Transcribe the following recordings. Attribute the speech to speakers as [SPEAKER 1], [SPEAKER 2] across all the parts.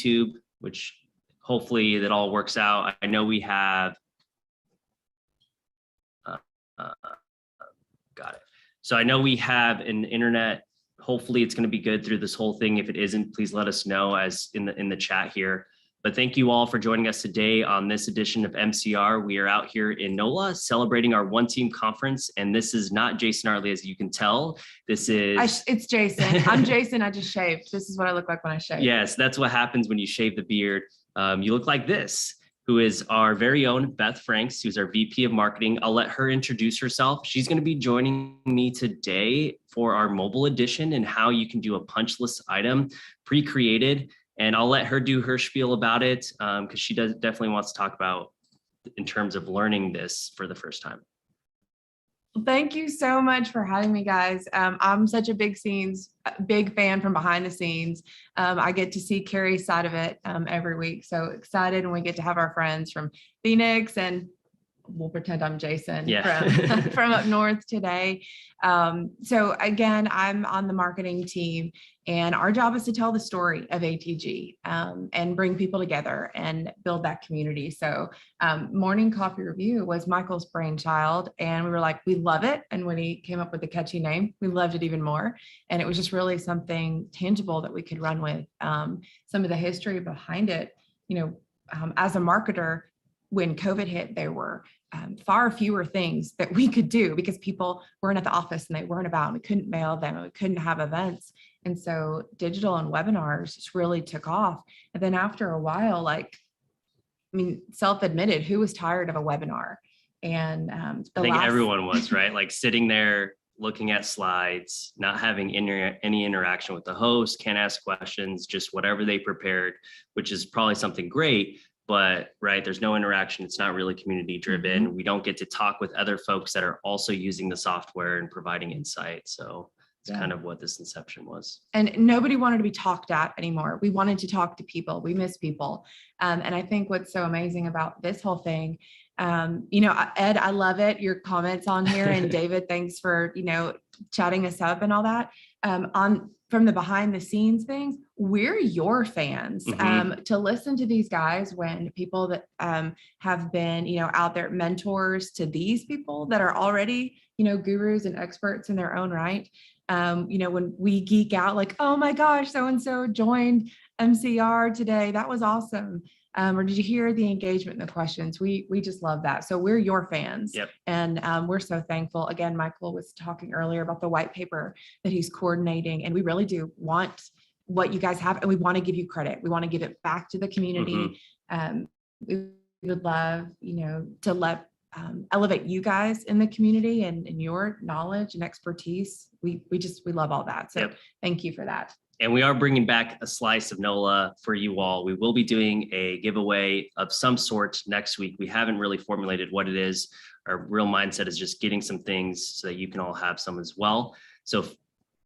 [SPEAKER 1] YouTube, which hopefully that all works out. I know we have, got it. So I know we have an internet. Hopefully it's going to be good through this whole thing. If it isn't, please let us know as in the chat here. But thank you all for joining us today on this edition of MCR. We are out here in NOLA celebrating our One Team Conference. And this is not Jason Artley, as you can tell. This is...
[SPEAKER 2] It's Jason. I'm Jason. I just shaved. This is what I look like when I shave.
[SPEAKER 1] Yes, that's what happens when you shave the beard. You look like this, who is our very own Beth Franks, who's our VP of Marketing. I'll let her introduce herself. She's going to be joining me today for our mobile edition and how you can do a punch list item pre-created. And I'll let her do her spiel about it because she definitely wants to talk about in terms of learning this for the first time.
[SPEAKER 2] Thank you so much for having me, guys. I'm such a big fan from behind the scenes. I get to see Carrie's side of it every week. So excited when we get to have our friends from Phoenix, and we'll pretend I'm Jason from up north today. So again, I'm on the marketing team, and our job is to tell the story of ATG and bring people together and build that community. So Morning Coffee Revu was Michael's brainchild, and we were like, we love it. And when he came up with the catchy name, we loved it even more. And it was just really something tangible that we could run with. Some of the history behind it, as a marketer, when COVID hit, there were far fewer things that we could do because people weren't at the office and they weren't about, and we couldn't mail them and we couldn't have events. And so digital and webinars just really took off. And then after a while, self-admitted, who was tired of a webinar? And I think
[SPEAKER 1] everyone was, right? Like sitting there looking at slides, not having any interaction with the host, can't ask questions, just whatever they prepared, which is probably something great. But right, there's no interaction. It's not really community driven. Mm-hmm. We don't get to talk with other folks that are also using the software and providing insight. So it's kind of what this inception was.
[SPEAKER 2] And nobody wanted to be talked at anymore. We wanted to talk to people. We miss people. And I think what's so amazing about this whole thing, Ed, I love it. Your comments on here, and David, thanks for, chatting us up and all that. From the behind the scenes things, we're your fans. Mm-hmm. To listen to these guys when people that have been, out there, mentors to these people that are already, gurus and experts in their own right. When we geek out like, oh my gosh, so-and-so joined MCR today. That was awesome. Or did you hear the engagement and the questions? We just love that. So we're your fans.
[SPEAKER 1] Yep.
[SPEAKER 2] And we're so thankful. Again, Michael was talking earlier about the white paper that he's coordinating, and we really do want what you guys have, and we want to give you credit. We want to give it back to the community. Mm-hmm. We would love, to let elevate you guys in the community and your knowledge and expertise. We love all that. So Thank you for that.
[SPEAKER 1] And we are bringing back a slice of NOLA for you all. We will be doing a giveaway of some sort next week. We haven't really formulated what it is. Our real mindset is just getting some things so that you can all have some as well. So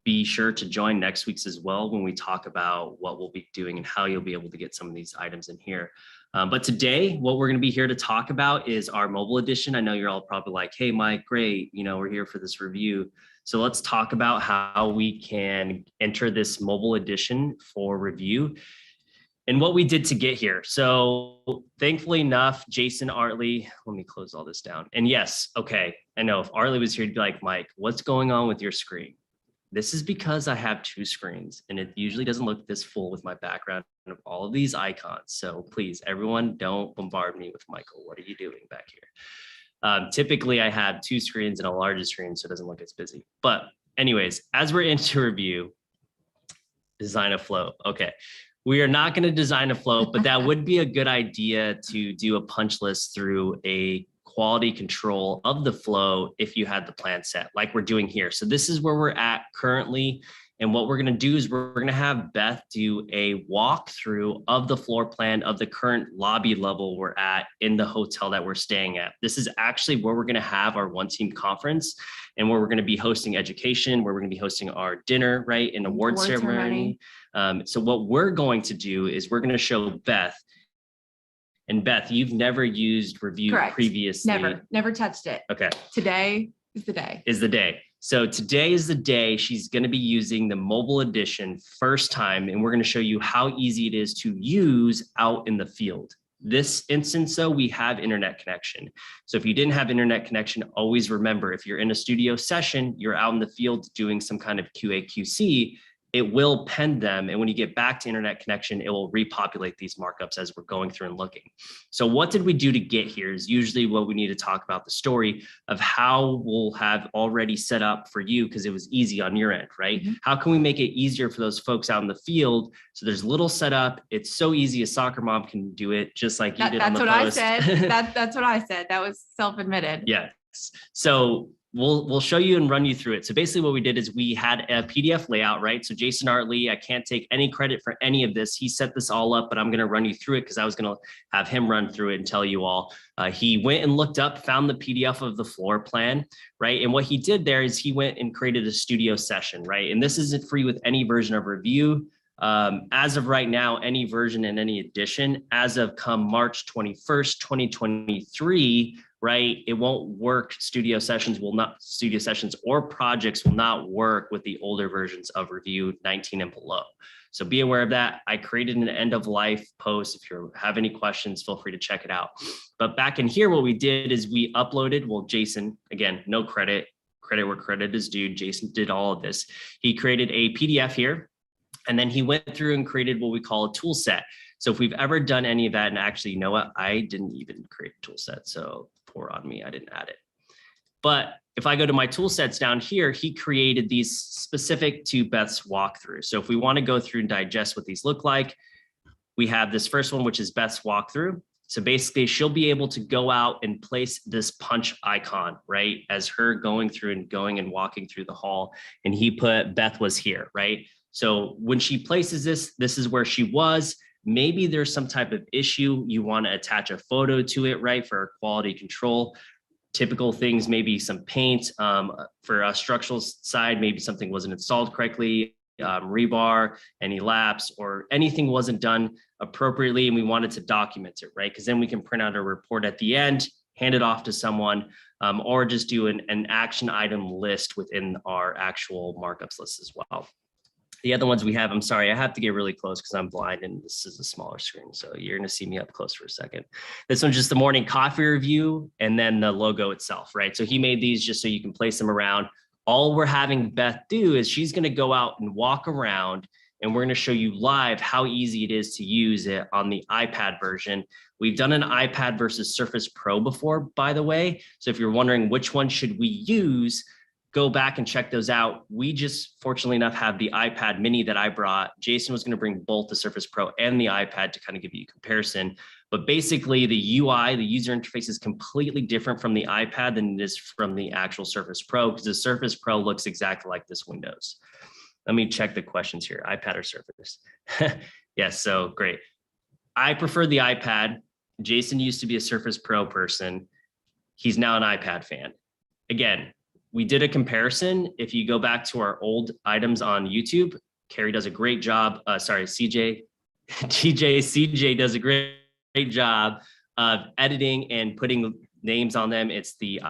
[SPEAKER 1] be sure to join next week's as well when we talk about what we'll be doing and how you'll be able to get some of these items in here. But today, what we're going to be here to talk about is our mobile edition. I know you're all probably like, hey, Mike, great. We're here for this review. So let's talk about how we can enter this mobile edition for review and what we did to get here. So thankfully enough, Jason Artley, let me close all this down. And yes, okay, I know if Artley was here, he'd be like, Mike, what's going on with your screen? This is because I have two screens, and it usually doesn't look this full with my background of all of these icons. So please, everyone, don't bombard me with Michael. What are you doing back here? Typically, I have two screens and a larger screen, so it doesn't look as busy. But anyways, as we're into review, design a flow. Okay, we are not going to design a flow, but that would be a good idea to do a punch list through a quality control of the flow if you had the plan set like we're doing here. So this is where we're at currently. And what we're going to do is we're going to have Beth do a walkthrough of the floor plan of the current lobby level we're at in the hotel that we're staying at. This is actually where we're going to have our One Team conference and where we're going to be hosting education, where we're going to be hosting our dinner, right, and award ceremony. So what we're going to do is we're going to show Beth. And Beth, you've never used Revu previously.
[SPEAKER 2] Never touched it.
[SPEAKER 1] Okay.
[SPEAKER 2] Today is the day.
[SPEAKER 1] So today is the day she's going to be using the mobile edition first time, and we're going to show you how easy it is to use out in the field. This instance, though, we have internet connection. So if you didn't have internet connection, always remember, if you're in a studio session, you're out in the field doing some kind of QA/QC, it will pen them. And when you get back to internet connection, it will repopulate these markups as we're going through and looking. So what did we do to get here is usually what we need to talk about, the story of how we'll have already set up for you, because it was easy on your end, right? Mm-hmm. How can we make it easier for those folks out in the field? So there's little setup. It's so easy. A soccer mom can do it just like you did on the post.
[SPEAKER 2] That's what I said. That's what I said. That was self-admitted.
[SPEAKER 1] Yes. So we'll show you and run you through it. So basically what we did is we had a PDF layout, right? So Jason Artley, I can't take any credit for any of this. He set this all up, but I'm going to run you through it because I was going to have him run through it and tell you all. He went and looked up, found the PDF of the floor plan, right? And what he did there is he went and created a studio session, right? And this isn't free with any version of Revu. As of right now, any version and any edition, as of come March 21st, 2023, right? It won't work. Studio sessions or projects will not work with the older versions of Revu 19 and below. So be aware of that. I created an end of life post. If you have any questions, feel free to check it out. But back in here, what we did is we uploaded, well, Jason, again, no credit where credit is due. Jason did all of this. He created a PDF here, and then he went through and created what we call a tool set. So if we've ever done any of that, and actually, you know what? I didn't even create a tool set. So poor on me, I didn't add it. But if I go to my tool sets down here, he created these specific to Beth's walkthrough. So if we want to go through and digest what these look like, we have this first one, which is Beth's walkthrough. So basically she'll be able to go out and place this punch icon, right? As her going through and walking through the hall, and he put Beth was here, right? So when she places this is where she was. Maybe there's some type of issue. You want to attach a photo to it, right? For quality control. Typical things, maybe some paint for a structural side, maybe something wasn't installed correctly, rebar, any lapse, or anything wasn't done appropriately, and we wanted to document it, right? Because then we can print out a report at the end, hand it off to someone, or just do an action item list within our actual markups list as well. The other ones we have, I'm sorry, I have to get really close because I'm blind and this is a smaller screen. So you're going to see me up close for a second. This one's just the Morning Coffee Revu and then the logo itself, right? So he made these just so you can place them around. All we're having Beth do is she's going to go out and walk around, and we're going to show you live how easy it is to use it on the iPad version. We've done an iPad versus Surface Pro before, by the way. So if you're wondering which one should we use, go back and check those out. We just, fortunately enough, have the iPad mini that I brought. Jason was going to bring both the Surface Pro and the iPad to kind of give you a comparison. But basically the UI, the user interface, is completely different from the iPad than it is from the actual Surface Pro, because the Surface Pro looks exactly like this Windows. Let me check the questions here. iPad or Surface? Yes, so great. I prefer the iPad. Jason used to be a Surface Pro person. He's now an iPad fan. Again, we did a comparison. If you go back to our old items on YouTube, Carrie does a great job. CJ does a great job of editing and putting names on them. It's the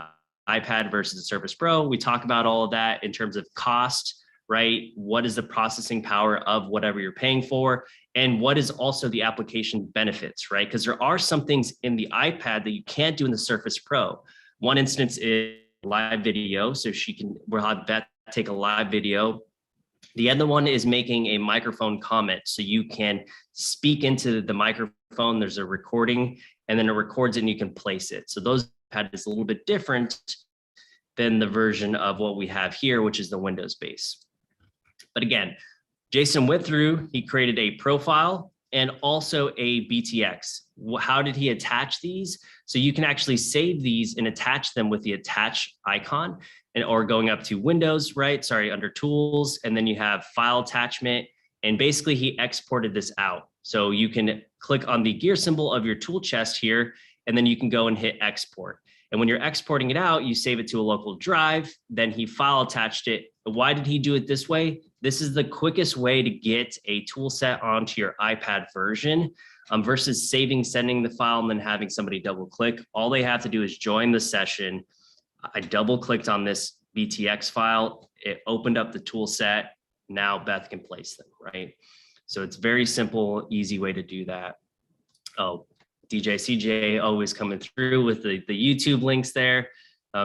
[SPEAKER 1] iPad versus the Surface Pro. We talk about all of that in terms of cost, right? What is the processing power of whatever you're paying for? And what is also the application benefits, right? Because there are some things in the iPad that you can't do in the Surface Pro. One instance is live video. So we'll have Beth take a live video. The other one is making a microphone comment. So you can speak into the microphone. There's a recording, and then it records it and you can place it. So those iPad is a little bit different than the version of what we have here, which is the Windows base. But again, Jason went through, he created a profile and also a BTX. How did he attach these? So you can actually save these and attach them with the attach icon, or going up to Windows, right? Sorry, under tools, and then you have file attachment. And basically he exported this out. So you can click on the gear symbol of your tool chest here, and then you can go and hit export. And when you're exporting it out, you save it to a local drive. Then he file attached it. Why did he do it this way? This is the quickest way to get a tool set onto your iPad version versus sending the file and then having somebody double click. All they have to do is join the session. I double clicked on this BTX file, it opened up the tool set. Now Beth can place them, right? So it's very simple, easy way to do that. Oh, DJ CJ always coming through with the YouTube links there.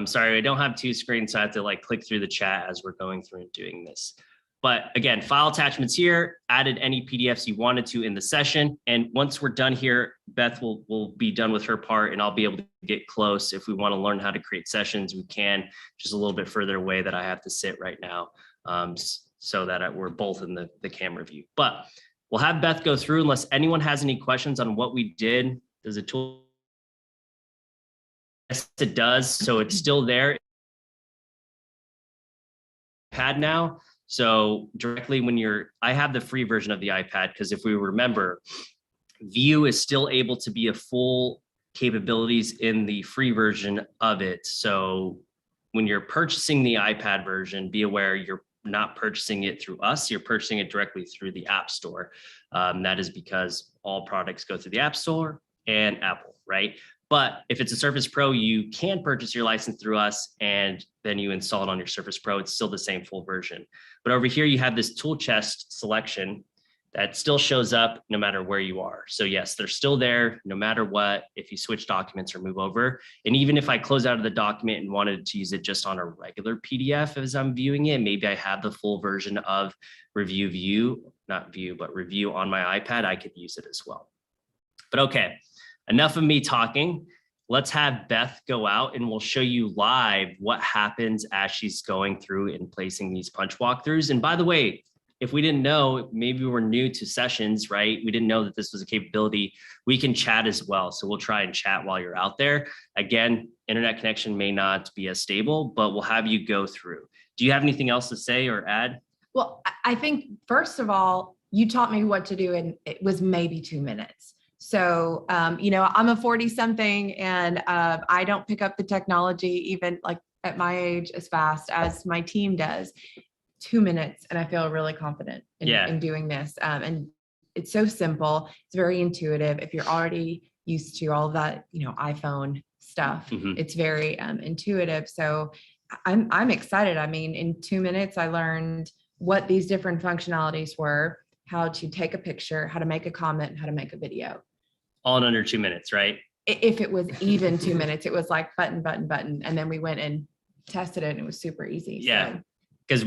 [SPEAKER 1] Sorry, I don't have two screens, so I have to like click through the chat as we're going through and doing this. But again, file attachments here, added any PDFs you wanted to in the session. And once we're done here, Beth will be done with her part and I'll be able to get close. If we want to learn how to create sessions, we can, just a little bit further away that I have to sit right now, so that we're both in the camera view. But we'll have Beth go through unless anyone has any questions on what we did. Does a tool? Yes, it does. So it's still there. iPad now. So directly when I have the free version of the iPad, because if we remember, View is still able to be a full capabilities in the free version of it. So when you're purchasing the iPad version, be aware you're not purchasing it through us, you're purchasing it directly through the App Store. That is because all products go through the App Store and Apple, right? But if it's a Surface Pro, you can purchase your license through us and then you install it on your Surface Pro. It's still the same full version. But over here, you have this tool chest selection that still shows up no matter where you are. So yes, they're still there no matter what, if you switch documents or move over. And even if I close out of the document and wanted to use it just on a regular PDF as I'm viewing it, maybe I have the full version of Review on my iPad, I could use it as well. But okay. Enough of me talking. Let's have Beth go out and we'll show you live what happens as she's going through and placing these punch walkthroughs. And by the way, if we didn't know, maybe we're new to sessions, right? We didn't know that this was a capability. We can chat as well. So we'll try and chat while you're out there. Again, internet connection may not be as stable, but we'll have you go through. Do you have anything else to say or add?
[SPEAKER 2] Well, I think first of all, you taught me what to do and it was maybe 2 minutes. So, I'm a 40 something and I don't pick up the technology even like at my age as fast as my team does. 2 minutes. And I feel really confident in doing this. And it's so simple. It's very intuitive. If you're already used to all of that, iPhone stuff, it's very intuitive. So I'm excited. I mean, in 2 minutes, I learned what these different functionalities were, how to take a picture, how to make a comment, how to make a video.
[SPEAKER 1] All in under 2 minutes, right?
[SPEAKER 2] If it was even 2 minutes, it was like button, button, button. And then we went and tested it and it was super easy.
[SPEAKER 1] Yeah, because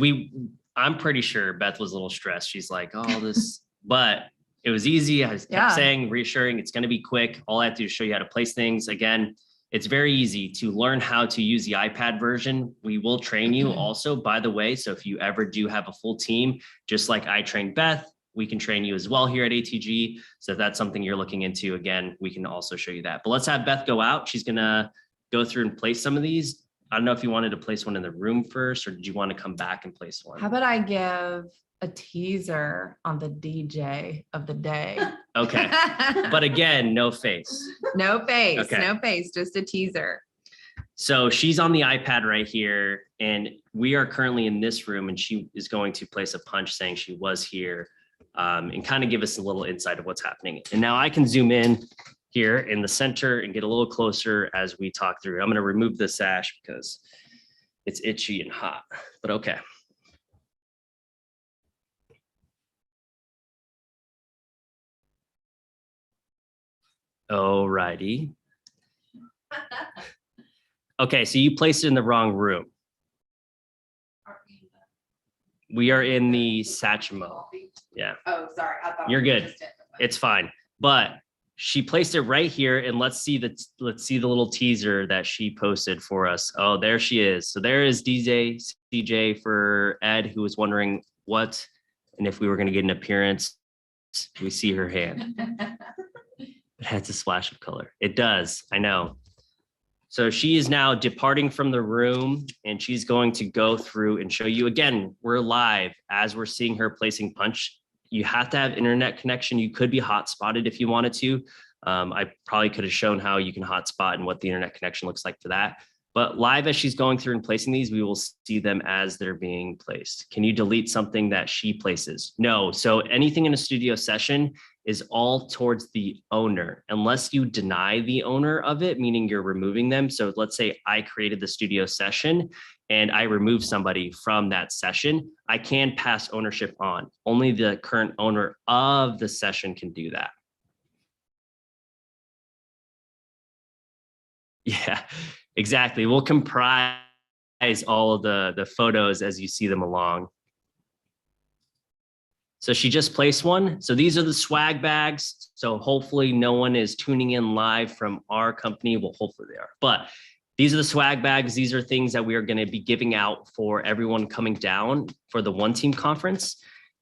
[SPEAKER 1] I'm pretty sure Beth was a little stressed. She's like, oh, this, but it was easy. I kept saying, reassuring, it's going to be quick. All I have to do is show you how to place things. Again, it's very easy to learn how to use the iPad version. We will train you also, by the way. So if you ever do have a full team, just like I trained Beth, we can train you as well here at ATG. So if that's something you're looking into, again, we can also show you that. But let's have Beth go out. She's going to go through and place some of these. I don't know if you wanted to place one in the room first, or did you want to come back and place one?
[SPEAKER 2] How about I give a teaser on the DJ of the day?
[SPEAKER 1] Okay. But again, no face.
[SPEAKER 2] No face,
[SPEAKER 1] okay.
[SPEAKER 2] No face, just a teaser.
[SPEAKER 1] So she's on the iPad right here, and we are currently in this room, and she is going to place a punch saying she was here. And kind of give us a little insight of what's happening. And now I can zoom in here in the center and get a little closer as we talk through. I'm going to remove the sash because it's itchy and hot, but okay. All righty. Okay, so you placed it in the wrong room. We are in the Satchmo. Yeah.
[SPEAKER 2] Oh, sorry. I thought
[SPEAKER 1] you're good. It's fine. But she placed it right here, and let's see the little teaser that she posted for us. Oh, there she is. So there is DJ CJ for Ed, who was wondering what and if we were going to get an appearance. We see her hand. It has a splash of color. It does. I know. So she is now departing from the room, and she's going to go through and show you. Again, we're live as we're seeing her placing punch. You have to have internet connection. You could be hotspotted if you wanted to. I probably could have shown how you can hotspot and what the internet connection looks like for that. But live as she's going through and placing these, we will see them as they're being placed. Can you delete something that she places? No. So anything in a studio session is all towards the owner, unless you deny the owner of it, meaning you're removing them. So let's say I created the studio session and I remove somebody from that session, I can pass ownership on. Only the current owner of the session can do that. Yeah, exactly. We'll comprise all of the photos as you see them along. So she just placed one. So these are the swag bags. So hopefully no one is tuning in live from our company. Well, hopefully they are. But these are the swag bags. These are things that we are going to be giving out for everyone coming down for the One Team conference.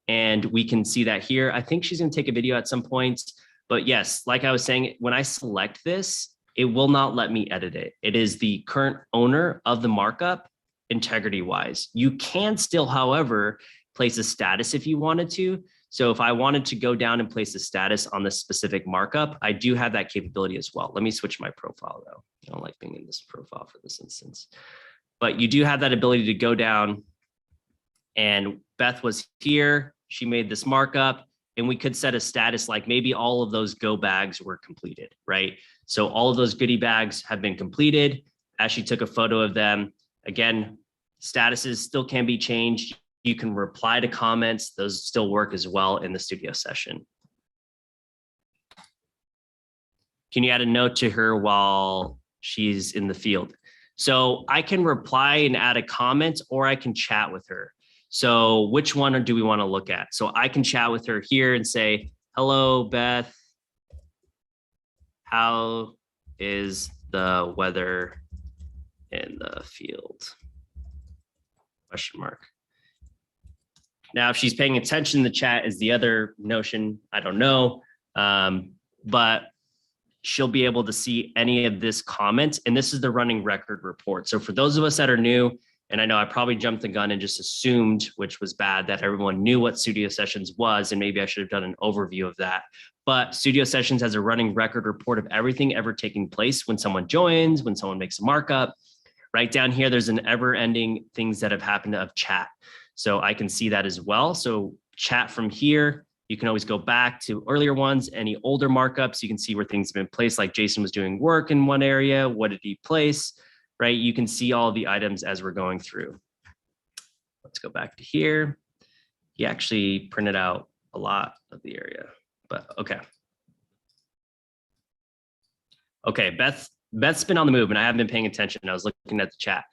[SPEAKER 1] And we can see that here. I think she's going to take a video at some point. But yes, like I was saying, when I select this, it will not let me edit it. It is the current owner of the markup integrity-wise. You can still, however, place a status if you wanted to. So if I wanted to go down and place a status on this specific markup, I do have that capability as well. Let me switch my profile though. I don't like being in this profile for this instance, but you do have that ability to go down, and Beth was here. She made this markup, and we could set a status like maybe all of those go bags were completed, right? So all of those goodie bags have been completed as she took a photo of them. Again, statuses still can be changed. You can reply to comments. Those still work as well in the studio session. Can you add a note to her while she's in the field? So I can reply and add a comment, or I can chat with her. So which one do we want to look at? So I can chat with her here and say, hello, Beth. How is the weather in the field? Question mark. Now, if she's paying attention, the chat is the other notion. I don't know, but she'll be able to see any of this comment. And this is the running record report. So for those of us that are new, and I know I probably jumped the gun and just assumed, which was bad, that everyone knew what Studio Sessions was, and maybe I should have done an overview of that. But Studio Sessions has a running record report of everything ever taking place when someone joins, when someone makes a markup. Right down here, there's an ever-ending things that have happened of chat. So I can see that as well. So chat from here, you can always go back to earlier ones, any older markups, you can see where things have been placed, like Jason was doing work in one area. What did he place, right? You can see all the items as we're going through. Let's go back to here. He actually printed out a lot of the area, but okay. Okay, Beth's been on the move and I haven't been paying attention. I was looking at the chat.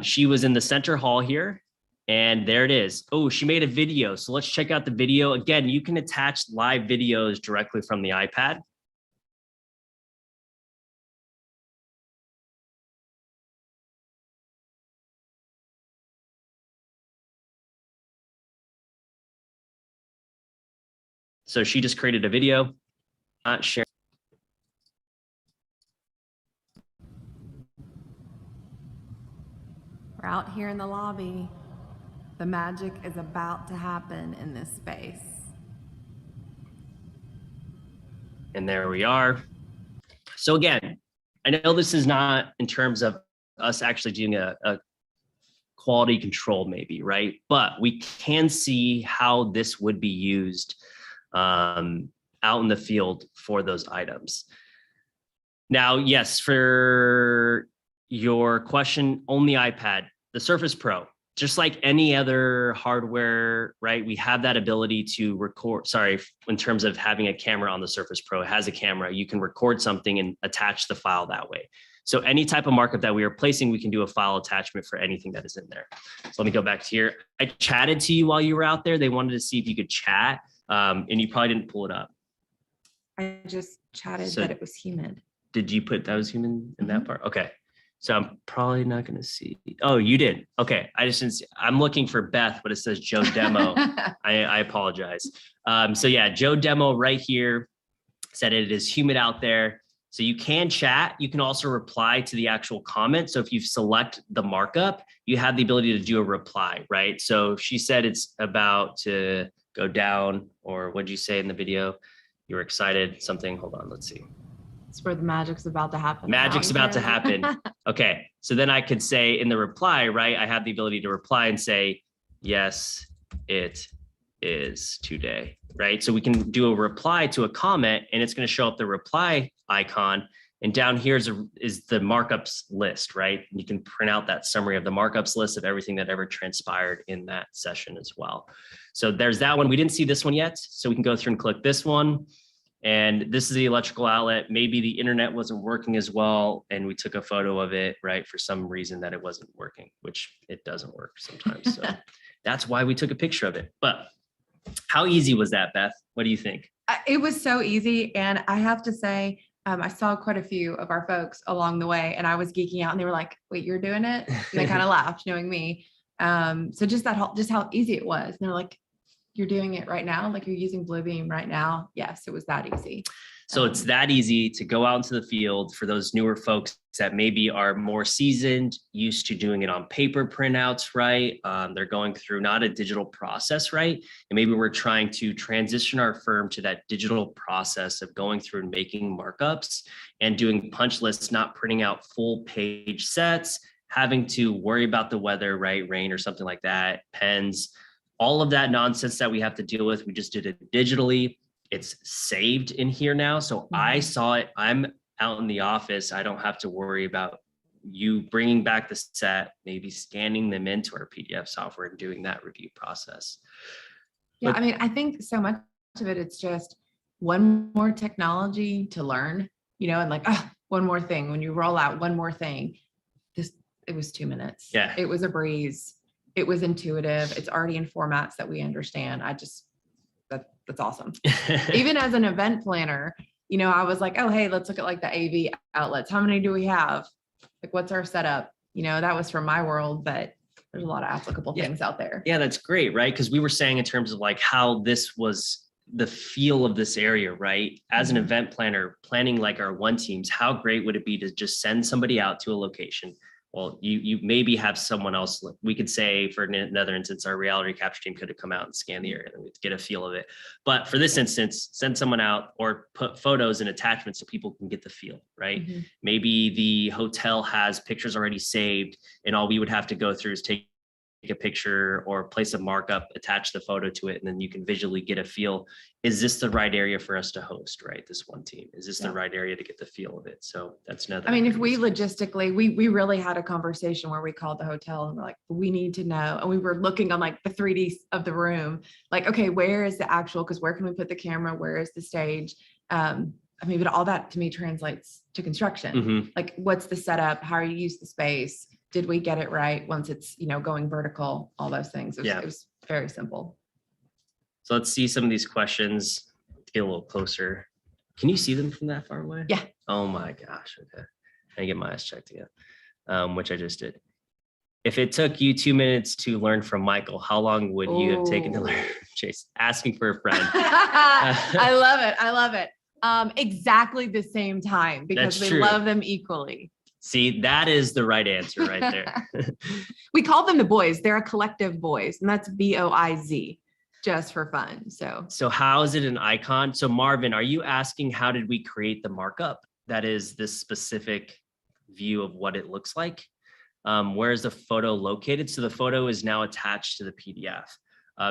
[SPEAKER 1] She was in the center hall here. And there it is. Oh, she made a video. So let's check out the video. Again, you can attach live videos directly from the iPad. So she just created a video, not sharing.
[SPEAKER 3] We're out here in the lobby. The magic is about to happen in this space.
[SPEAKER 1] And there we are. So again, I know this is not in terms of us actually doing a quality control maybe, right? But we can see how this would be used out in the field for those items. Now, yes, for your question on the iPad, the Surface Pro, just like any other hardware, right? We have that ability to record, in terms of having a camera on the Surface Pro, it has a camera, you can record something and attach the file that way. So any type of markup that we are placing, we can do a file attachment for anything that is in there. So let me go back to here. I chatted to you while you were out there. They wanted to see if you could chat, and you probably didn't pull it up.
[SPEAKER 2] I just chatted that it was humid.
[SPEAKER 1] Did you put that was human in that part? Okay. So I'm probably not going to see. Oh, you did. Okay. I just didn't see. I'm looking for Beth, but it says Joe Demo. I apologize. So yeah, Joe Demo right here said it is humid out there. So you can chat. You can also reply to the actual comment. So if you select the markup, you have the ability to do a reply, right? So she said it's about to go down, or what'd you say in the video? You were excited, something, hold on, let's see.
[SPEAKER 2] It's where the magic's about to happen.
[SPEAKER 1] Magic's about to happen. Okay, so then I could say in the reply, right? I have the ability to reply and say, yes, it is today, right? So we can do a reply to a comment and it's going to show up the reply icon. And down here is the markups list, right? You can print out that summary of the markups list of everything that ever transpired in that session as well. So there's that one. We didn't see this one yet, so we can go through and click this one. And this is the electrical outlet. Maybe the internet wasn't working as well, and we took a photo of it, right? For some reason that it wasn't working, which it doesn't work sometimes. So that's why we took a picture of it. But how easy was that, Beth? What do you think?
[SPEAKER 2] It was so easy. And I have to say, I saw quite a few of our folks along the way, and I was geeking out, and they were like, wait, you're doing it? And they kind of laughed, knowing me. So just how easy it was. And they're like, you're doing it right now? Like, you're using Bluebeam right now? Yes, it was that easy.
[SPEAKER 1] So it's that easy to go out into the field for those newer folks that maybe are more seasoned, used to doing it on paper printouts, right? They're going through not a digital process, right? And maybe we're trying to transition our firm to that digital process of going through and making markups and doing punch lists, not printing out full page sets, having to worry about the weather, right? Rain or something like that, pens, all of that nonsense that we have to deal with. We just did it digitally. It's saved in here now. So I saw it. I'm out in the office. I don't have to worry about you bringing back the set, maybe scanning them into our PDF software and doing that review process.
[SPEAKER 2] Yeah, I mean, I think so much of it, it's just one more technology to learn, and like, one more thing. When you roll out one more thing, it was 2 minutes.
[SPEAKER 1] Yeah.
[SPEAKER 2] It was a breeze. It was intuitive. It's already in formats that we understand. That's awesome. Even as an event planner, I was like, oh, hey, let's look at like the AV outlets. How many do we have? Like, what's our setup? That was from my world, but there's a lot of applicable things out there.
[SPEAKER 1] Yeah, that's great, right? Because we were saying in terms of like how this was the feel of this area, right? As an event planner, planning like our one teams, how great would it be to just send somebody out to a location? Well, you maybe have someone else. We could say, for another instance, our reality capture team could have come out and scanned the area and we'd get a feel of it. But for this instance, send someone out or put photos and attachments so people can get the feel, right? Maybe the hotel has pictures already saved, and all we would have to go through is take a picture or place a markup, attach the photo to it, and then you can visually get a feel. Is this the right area for us to host, right? This one team, is this the right area to get the feel of it? So that's another.
[SPEAKER 2] I mean, if we logistically, we really had a conversation where we called the hotel and we're like, we need to know. And we were looking on like the 3D of the room, like, okay, where is the actual, because where can we put the camera? Where is the stage? I mean, but all that to me translates to construction. Like, what's the setup? How you use the space? Did we get it right once it's, going vertical, all those things. It was very simple.
[SPEAKER 1] So let's see some of these questions. Let's get a little closer. Can you see them from that far away?
[SPEAKER 2] Yeah.
[SPEAKER 1] Oh my gosh. Okay. I get my eyes checked again, which I just did. If it took you 2 minutes to learn from Michael, how long would you have taken to learn? Chase, asking for a friend.
[SPEAKER 2] I love it. Exactly the same time, because we love them equally.
[SPEAKER 1] See, that is the right answer right there.
[SPEAKER 2] We call them the boys. They're a collective boys, and that's BOIZ, just for fun. So
[SPEAKER 1] how is it an icon? So Marvin, are you asking how did we create the markup? That is this specific view of what it looks like. Where is the photo located? So the photo is now attached to the PDF.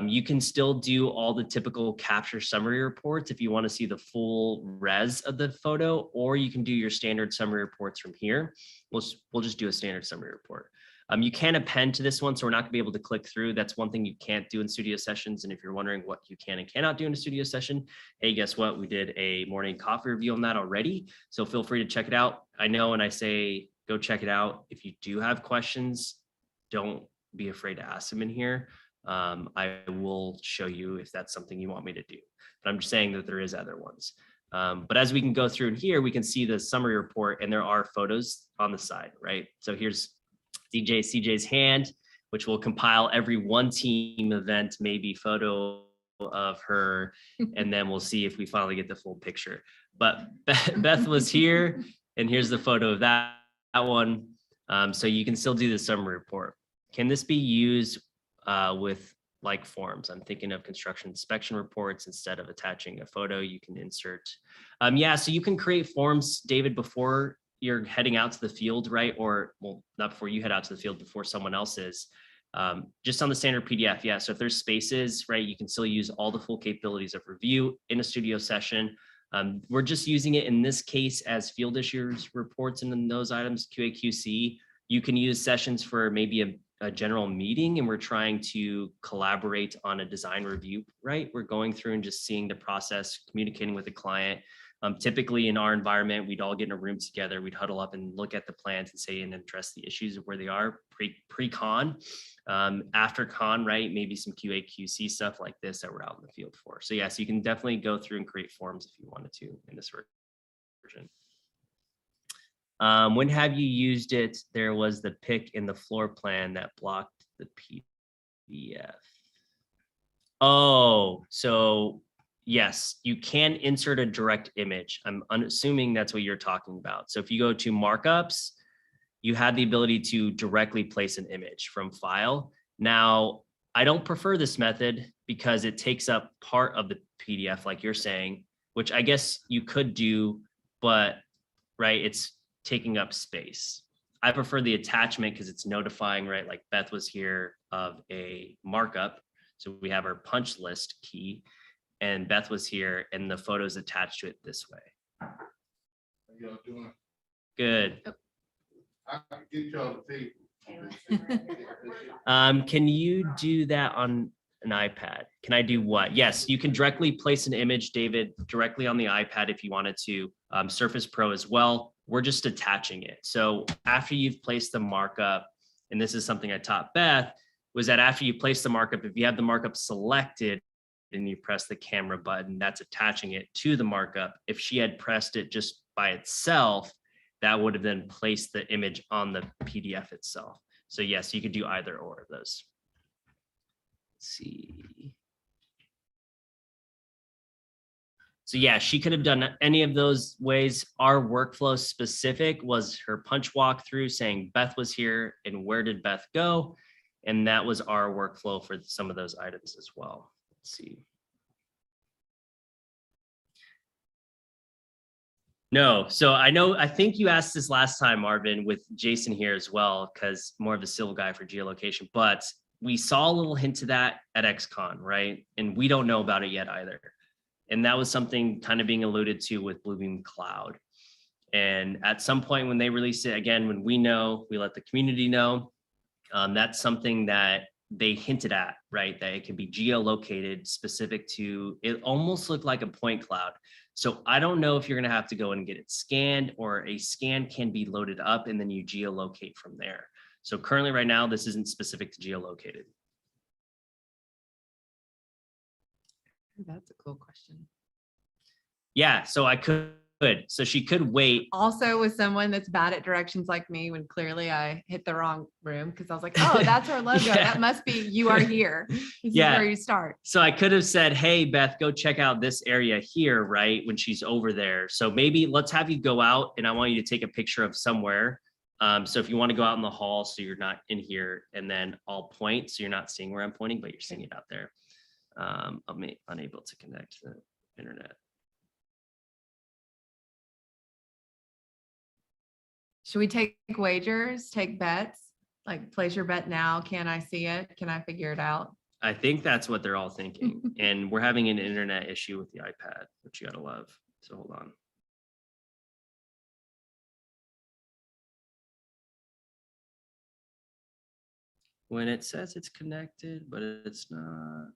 [SPEAKER 1] You can still do all the typical capture summary reports if you want to see the full res of the photo, or you can do your standard summary reports from here. We'll just do a standard summary report. You can append to this one, so we're not gonna be able to click through. That's one thing you can't do in studio sessions. And if you're wondering what you can and cannot do in a studio session, hey, guess what? We did a morning coffee review on that already. So feel free to check it out. I know when I say go check it out, if you do have questions, don't be afraid to ask them in here. I will show you if that's something you want me to do, but I'm just saying that there is other ones. But as we can go through in here, we can see the summary report and there are photos on the side, right? So here's CJ's hand, which will compile every one team event, maybe photo of her, and then we'll see if we finally get the full picture. But Beth was here, and here's the photo of that one. So you can still do the summary report. Can this be used with like forms? I'm thinking of construction inspection reports. Instead of attaching a photo, you can insert. So you can create forms, David, before you're heading out to the field, right? Or, well, not before you head out to the field, before someone else is. Just on the standard PDF, yeah. So if there's spaces, right, you can still use all the full capabilities of review in a studio session. We're just using it in this case as field issues reports, and then those items, QA/QC. You can use sessions for maybe a general meeting, and we're trying to collaborate on a design review, right? We're going through and just seeing the process, communicating with the client. Typically in our environment, we'd all get in a room together, we'd huddle up and look at the plans and say and address the issues of where they are pre-con. After con, right? Maybe some QA/QC stuff like this that we're out in the field for. So yes, you can definitely go through and create forms if you wanted to in this version. When have you used it? There was the pick in the floor plan that blocked the PDF. Oh, so yes, you can insert a direct image. I'm assuming that's what you're talking about. So if you go to markups, you have the ability to directly place an image from file. Now, I don't prefer this method because it takes up part of the PDF, like you're saying, which I guess you could do, but right, it's taking up space. I prefer the attachment because it's notifying, right? Like Beth was here of a markup. So we have our punch list key, and Beth was here and the photos attached to it this way.
[SPEAKER 4] How y'all doing?
[SPEAKER 1] Good.
[SPEAKER 4] I can get y'all the
[SPEAKER 1] Can you do that on an iPad? Can I do what? Yes, you can directly place an image, David, directly on the iPad if you wanted to. Surface Pro as well. We're just attaching it. So after you've placed the markup, and this is something I taught Beth, was that after you place the markup, if you have the markup selected and you press the camera button, that's attaching it to the markup. If she had pressed it just by itself, that would have then placed the image on the PDF itself. So yes, you could do either or of those. Let's see. So yeah, she could have done any of those ways. Our workflow specific was her punch walkthrough saying Beth was here and where did Beth go? And that was our workflow for some of those items as well. Let's see. No, so I think you asked this last time, Marvin, with Jason here as well, because more of a civil guy for geolocation, but we saw a little hint to that at XCon, right? And we don't know about it yet either. And that was something kind of being alluded to with Bluebeam Cloud. And at some point when they release it, again, when we know, we let the community know. That's something that they hinted at, right? That it can be geolocated specific to, it almost looked like a point cloud. So I don't know if you're gonna have to go and get it scanned, or a scan can be loaded up and then you geolocate from there. So currently right now, this isn't specific to geolocated.
[SPEAKER 2] That's a cool question.
[SPEAKER 1] Yeah, so I could. So she could wait.
[SPEAKER 2] Also with someone that's bad at directions like me, when clearly I hit the wrong room because I was like, oh, that's our logo.
[SPEAKER 1] Yeah.
[SPEAKER 2] That must be, you are here. This
[SPEAKER 1] Yeah.
[SPEAKER 2] is where you start.
[SPEAKER 1] So I could have said, hey, Beth, go check out this area here, right? When she's over there. So maybe let's have you go out and I want you to take a picture of somewhere. So if you want to go out in the hall, so you're not in here, and then I'll point. So you're not seeing where I'm pointing, but you're seeing it out there. I'm unable to connect to the internet.
[SPEAKER 2] Should we take wagers, take bets? Like place your bet now. Can I see it? Can I figure it out?
[SPEAKER 1] I think that's what they're all thinking. And we're having an internet issue with the iPad, which you gotta love. So hold on. When it says it's connected, but it's not.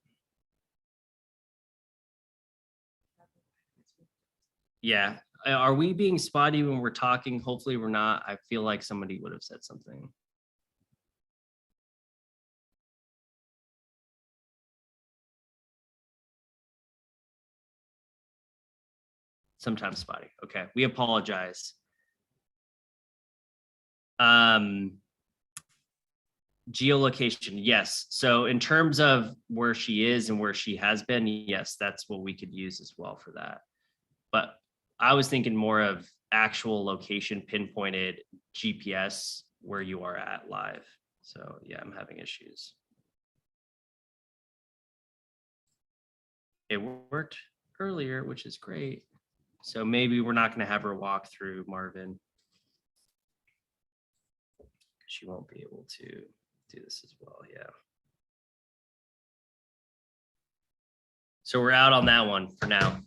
[SPEAKER 1] Yeah. Are we being spotty when we're talking? Hopefully we're not. I feel like somebody would have said something. Sometimes spotty. Okay, we apologize. Geolocation, yes. So in terms of where she is and where she has been, yes, that's what we could use as well for that. But I was thinking more of actual location pinpointed GPS where you are at live. So yeah, I'm having issues. It worked earlier, which is great. So maybe we're not going to have her walk through, Marvin. She won't be able to do this as well. Yeah. So we're out on that one for now.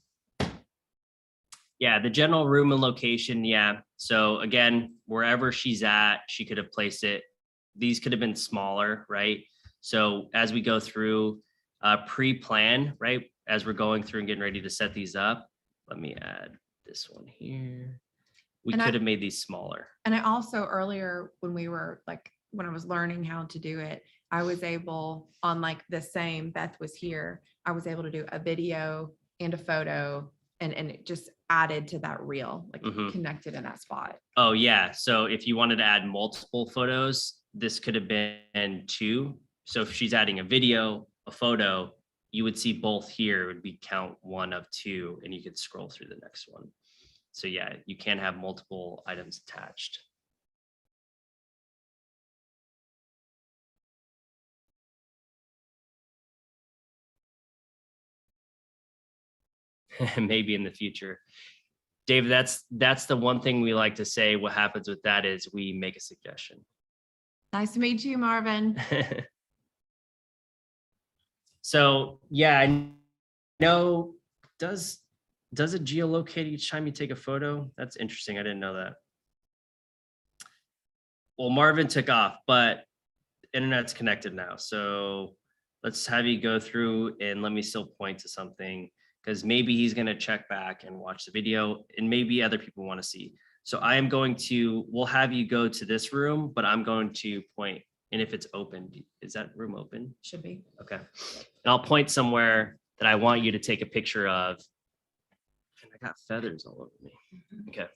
[SPEAKER 1] Yeah, the general room and location. Yeah. So again, wherever she's at, she could have placed it. These could have been smaller, right? So as we go through pre-plan, right? As we're going through and getting ready to set these up, let me add this one here. We
[SPEAKER 2] And
[SPEAKER 1] could have made these smaller.
[SPEAKER 2] And I also earlier when when I was learning how to do it, I was able on like the same Beth was here, I was able to do a video and a photo and it just added to that reel, like connected in that spot.
[SPEAKER 1] Oh yeah. So if you wanted to add multiple photos, this could have been 2. So if she's adding a video, a photo, you would see both here. It would be count 1 of 2, and you could scroll through the next one. So yeah, you can have multiple items attached. Maybe in the future. Dave, that's the one thing we like to say. What happens with that is we make a suggestion.
[SPEAKER 2] Nice to meet you, Marvin.
[SPEAKER 1] So yeah, I know, does it geolocate each time you take a photo? That's interesting. I didn't know that. Well, Marvin took off, but internet's connected now. So let's have you go through and let me still point to something, because maybe he's going to check back and watch the video and maybe other people want to see. So I am going to, we'll have you go to this room, but I'm going to point, and if it's open, is that room open?
[SPEAKER 2] Should be.
[SPEAKER 1] Okay. And I'll point somewhere that I want you to take a picture of. And I got feathers all over me. Okay.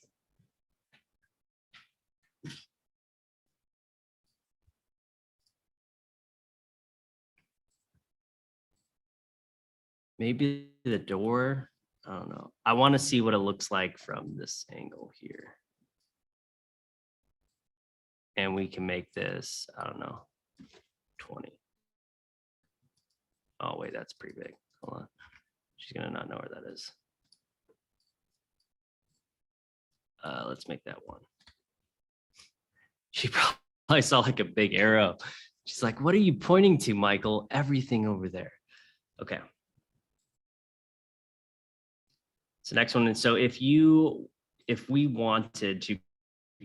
[SPEAKER 1] Maybe the door. I don't know. I want to see what it looks like from this angle here. And we can make this, I don't know, 20. Oh, wait, that's pretty big. Hold on. She's going to not know where that is. Let's make that 1. She probably saw like a big arrow. She's like, what are you pointing to, Michael? Everything over there. Okay. So next one. And so if we wanted to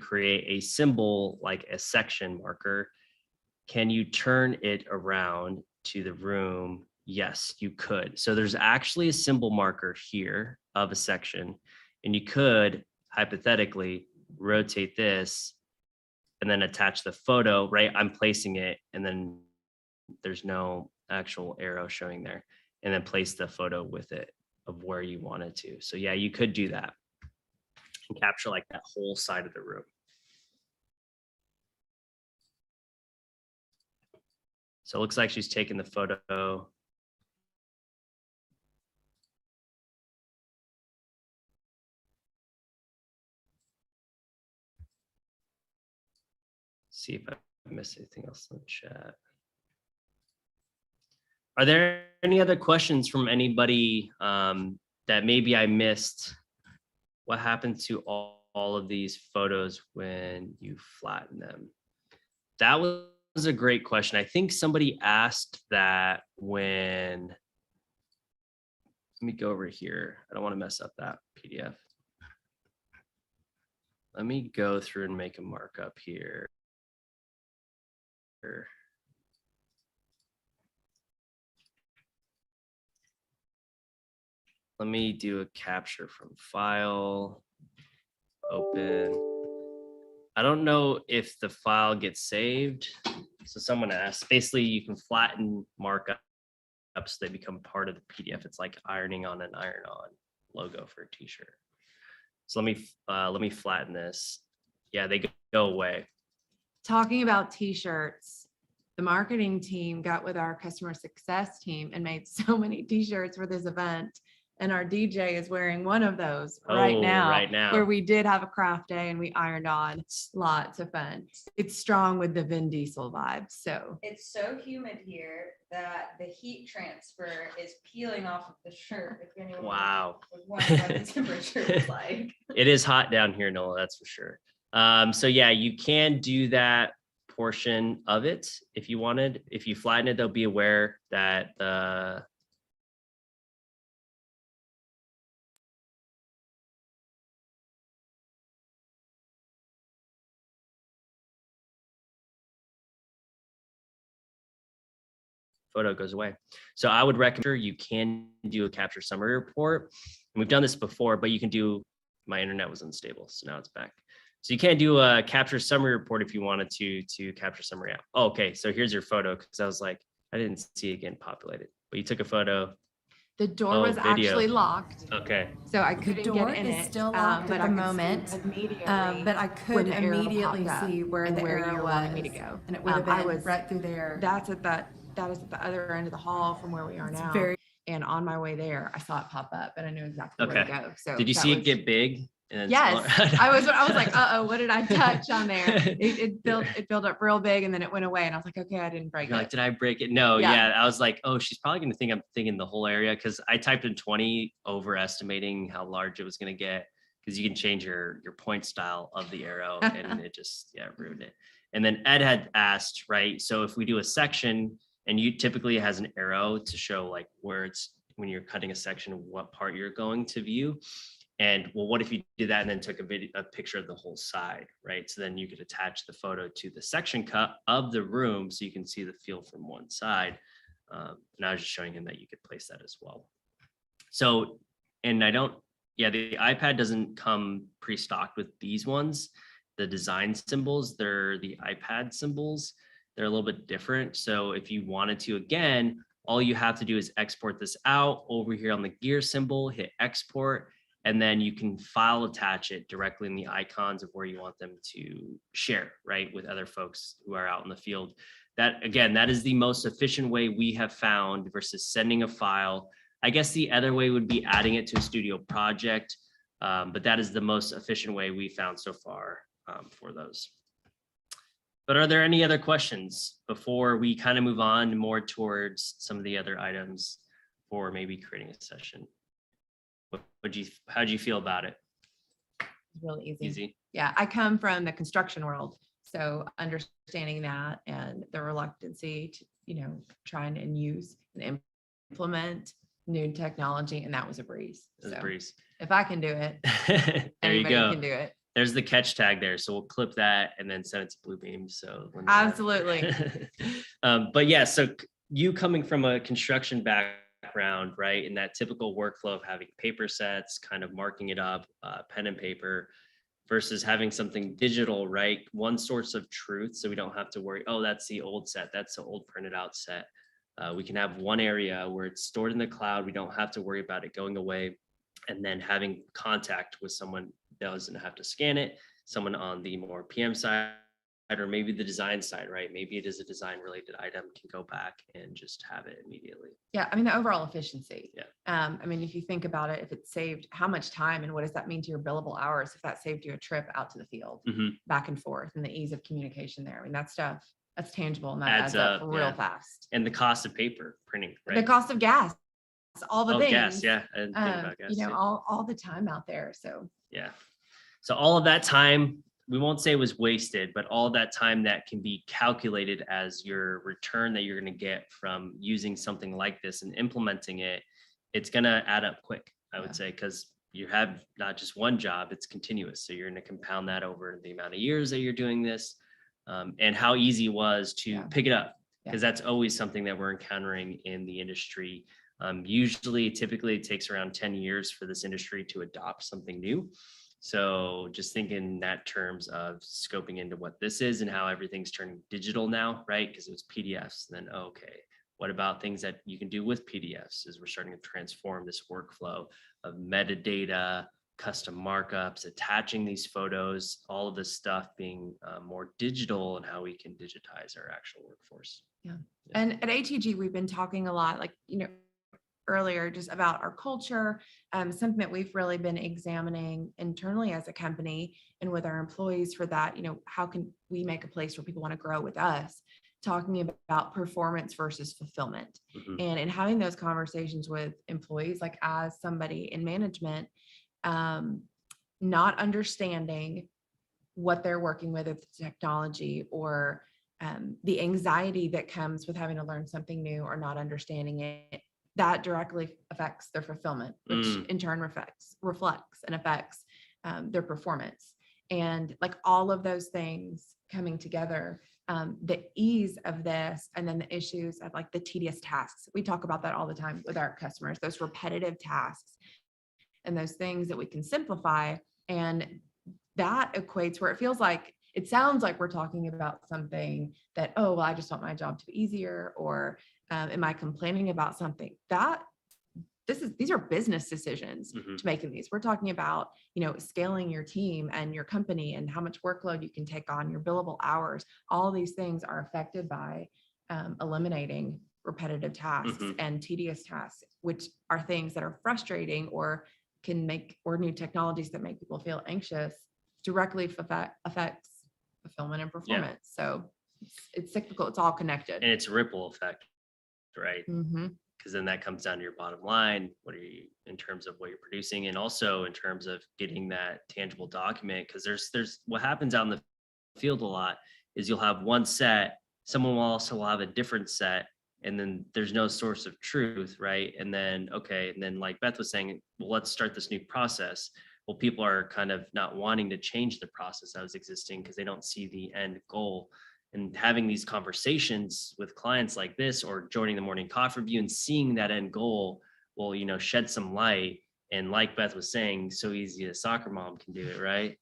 [SPEAKER 1] create a symbol like a section marker, can you turn it around to the room? Yes, you could. So there's actually a symbol marker here of a section, and you could hypothetically rotate this and then attach the photo, right? I'm placing it, and then there's no actual arrow showing there, and then place the photo with it of where you want it to. So yeah, you could do that and capture like that whole side of the room. So it looks like she's taking the photo. See if I missed anything else in the chat. Are there any other questions from anybody that maybe I missed? What happened to all of these photos when you flatten them? That was a great question. I think somebody asked that when, let me go over here. I don't want to mess up that PDF. Let me go through and make a markup here. Let me do a capture from file, open. I don't know if the file gets saved. So someone asked, basically you can flatten markups so they become part of the PDF. It's like ironing on an iron-on logo for a t-shirt. So let me flatten this. Yeah, they go away.
[SPEAKER 2] Talking about t-shirts, the marketing team got with our customer success team and made so many t-shirts for this event. And our DJ is wearing one of those right now, where we did have a craft day and we ironed on. Lots of fun. It's strong with the Vin Diesel vibes. So
[SPEAKER 5] it's so humid here that the heat transfer is peeling off of the shirt. If anyone
[SPEAKER 1] wow.
[SPEAKER 5] was wondering what the temperature was like.
[SPEAKER 1] It is hot down here, Noah, that's for sure. So yeah, you can do that portion of it if you wanted. If you flatten it, though, be aware that the photo goes away. So I would recommend you can do a capture summary report. And we've done this before, but you can do, my internet was unstable, so now it's back. So you can't do a capture summary report if you wanted to capture summary out. Oh, okay, so here's your photo, because I was like, I didn't see it getting populated, but you took a photo.
[SPEAKER 2] The door
[SPEAKER 1] Oh,
[SPEAKER 2] was
[SPEAKER 1] video.
[SPEAKER 2] actually locked,
[SPEAKER 1] Okay.
[SPEAKER 2] so I
[SPEAKER 3] The
[SPEAKER 2] couldn't
[SPEAKER 3] door
[SPEAKER 2] get in
[SPEAKER 3] is
[SPEAKER 2] it.
[SPEAKER 3] still locked
[SPEAKER 2] but
[SPEAKER 3] at the
[SPEAKER 2] I could see
[SPEAKER 3] moment,
[SPEAKER 2] immediately
[SPEAKER 3] but I could
[SPEAKER 2] when the arrow
[SPEAKER 3] immediately
[SPEAKER 2] popped up
[SPEAKER 3] see where
[SPEAKER 2] and
[SPEAKER 3] the
[SPEAKER 2] where
[SPEAKER 3] arrow
[SPEAKER 2] you're
[SPEAKER 3] was,
[SPEAKER 2] wanting me to go.
[SPEAKER 3] and it would have
[SPEAKER 2] I
[SPEAKER 3] been
[SPEAKER 2] was
[SPEAKER 3] right through there.
[SPEAKER 2] That is at the other end of the hall from where we are
[SPEAKER 3] It's
[SPEAKER 2] now.
[SPEAKER 3] very-
[SPEAKER 2] And on my way there, I saw it pop up and I knew exactly where to
[SPEAKER 1] Okay.
[SPEAKER 2] go. So
[SPEAKER 1] Did you
[SPEAKER 2] that
[SPEAKER 1] see it
[SPEAKER 2] was-
[SPEAKER 1] get big? And then
[SPEAKER 2] Yes,
[SPEAKER 1] smaller?
[SPEAKER 2] I was like, what did I touch on there? It built up real big and then it went away. And I was like, okay, I didn't break
[SPEAKER 1] You're like,
[SPEAKER 2] it.
[SPEAKER 1] did I break it? No,
[SPEAKER 2] Yeah.
[SPEAKER 1] yeah. I was like, oh, she's probably gonna think I'm thinking the whole area, because I typed in 20, overestimating how large it was gonna get, because you can change your point style of the arrow, and it just ruined it. And then Ed had asked, right? So if we do a section, and you typically has an arrow to show like where it's when you're cutting a section, what part you're going to view. And well, what if you did that and then took a picture of the whole side, right? So then you could attach the photo to the section cut of the room so you can see the field from one side. And I was just showing him that you could place that as well. So, and the iPad doesn't come pre-stocked with these ones. The design symbols, they're the iPad symbols. They're a little bit different. So if you wanted to, again, all you have to do is export this out over here on the gear symbol, hit export, and then you can file attach it directly in the icons of where you want them to share, right, with other folks who are out in the field. That, again, that is the most efficient way we have found versus sending a file. I guess the other way would be adding it to a studio project, but that is the most efficient way we found so far for those. But are there any other questions before we kind of move on more towards some of the other items for maybe creating a session? How'd you feel about it?
[SPEAKER 2] It's really easy.
[SPEAKER 1] Easy.
[SPEAKER 2] Yeah, I come from the construction world, so understanding that and the reluctancy to, trying and use and implement new technology, and that was a breeze.
[SPEAKER 1] It was a
[SPEAKER 2] So
[SPEAKER 1] breeze.
[SPEAKER 2] if I can do it,
[SPEAKER 1] There you
[SPEAKER 2] anybody
[SPEAKER 1] go.
[SPEAKER 2] can do it.
[SPEAKER 1] There's the catch tag there. So we'll clip that and then send it to Bluebeam. So when
[SPEAKER 2] Absolutely.
[SPEAKER 1] but yeah, so you coming from a construction background, right? In that typical workflow of having paper sets, kind of marking it up, pen and paper, versus having something digital, right? One source of truth. So we don't have to worry, oh, that's the old set. That's the old printed out set. We can have one area where it's stored in the cloud. We don't have to worry about it going away. And then having contact with someone doesn't have to scan it, someone on the more PM side, or maybe the design side, right? Maybe it is a design related item, can go back and just have it immediately.
[SPEAKER 2] Yeah, I mean, the overall efficiency.
[SPEAKER 1] Yeah.
[SPEAKER 2] I mean, if you think about it, if it saved how much time and what does that mean to your billable hours if that saved you a trip out to the field, back and forth, and the ease of communication there. I mean, that stuff, that's tangible and that adds up real fast.
[SPEAKER 1] And the cost of paper printing, right?
[SPEAKER 2] The cost of gas, all the things.
[SPEAKER 1] Gas, yeah. I didn't think about gas. too.
[SPEAKER 2] all the time out there. So
[SPEAKER 1] Yeah. So all of that time, we won't say it was wasted, but all of that time that can be calculated as your return that you're going to get from using something like this and implementing it, it's going to add up quick, I would say, because you have not just one job, it's continuous. So you're going to compound that over the amount of years that you're doing this, and how easy it was to pick it up, because that's always something that we're encountering in the industry. Typically it takes around 10 years for this industry to adopt something new. So just think in that terms of scoping into what this is and how everything's turning digital now, right? Because it was PDFs. And then, okay, what about things that you can do with PDFs as we're starting to transform this workflow of metadata, custom markups, attaching these photos, all of this stuff being more digital, and how we can digitize our actual workforce.
[SPEAKER 2] Yeah. And at ATG, we've been talking a lot, earlier, just about our culture, something that we've really been examining internally as a company and with our employees for that, how can we make a place where people want to grow with us, talking about performance versus fulfillment, and having those conversations with employees, like as somebody in management, not understanding what they're working with technology, or the anxiety that comes with having to learn something new or not understanding it, that directly affects their fulfillment, which in turn reflects and affects their performance. And like all of those things coming together, the ease of this, and then the issues of like the tedious tasks. We talk about that all the time with our customers, those repetitive tasks and those things that we can simplify. And that equates where it sounds like we're talking about something that, oh, well, I just want my job to be easier, or am I complaining about something? These are business decisions
[SPEAKER 1] Mhm.
[SPEAKER 2] to making these. We're talking about, scaling your team and your company and how much workload you can take on, your billable hours. All these things are affected by eliminating repetitive tasks
[SPEAKER 1] Mhm.
[SPEAKER 2] and tedious tasks, which are things that are frustrating or new technologies that make people feel anxious, directly affects fulfillment and performance. So it's cyclical. It's all connected.
[SPEAKER 1] And it's a ripple effect, right?
[SPEAKER 2] Mhm.
[SPEAKER 1] Because then that comes down to your bottom line. What are you in terms of what you're producing, and also in terms of getting that tangible document? Because there's what happens out in the field a lot is you'll have one set, someone will also have a different set, and then there's no source of truth, right? And then like Beth was saying, well, let's start this new process. Well, people are kind of not wanting to change the process that was existing because they don't see the end goal. And having these conversations with clients like this, or joining the Morning Coffee Revu and seeing that end goal will, shed some light. And like Beth was saying, so easy a soccer mom can do it, right?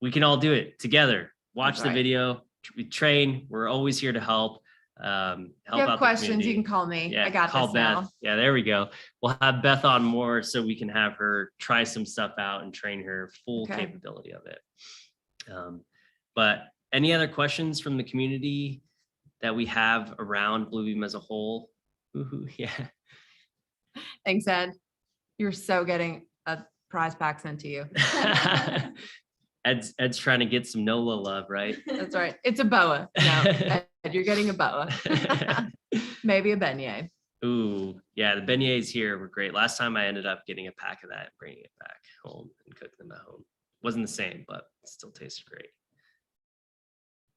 [SPEAKER 1] We can all do it together. Watch
[SPEAKER 2] That's
[SPEAKER 1] the
[SPEAKER 2] right.
[SPEAKER 1] video, we train. We're always here to help.
[SPEAKER 2] If you
[SPEAKER 1] Help
[SPEAKER 2] have
[SPEAKER 1] out the
[SPEAKER 2] questions, you
[SPEAKER 1] community.
[SPEAKER 2] can call me.
[SPEAKER 1] Yeah,
[SPEAKER 2] I got
[SPEAKER 1] call
[SPEAKER 2] this
[SPEAKER 1] Beth.
[SPEAKER 2] now.
[SPEAKER 1] Yeah, there we go. We'll have Beth on more so we can have her try some stuff out and train her full
[SPEAKER 2] Okay.
[SPEAKER 1] capability of it. But any other questions from the community that we have around Bluebeam as a whole? Woohoo, yeah.
[SPEAKER 2] Thanks, Ed. You're so getting a prize pack sent to you.
[SPEAKER 1] Ed's trying to get some NOLA love, right?
[SPEAKER 2] That's right. It's a boa. No, Ed, you're getting a boa. Maybe a beignet.
[SPEAKER 1] Ooh, yeah, the beignets here were great. Last time I ended up getting a pack of that and bringing it back home and cooking them at home. Wasn't the same, but it still tasted great.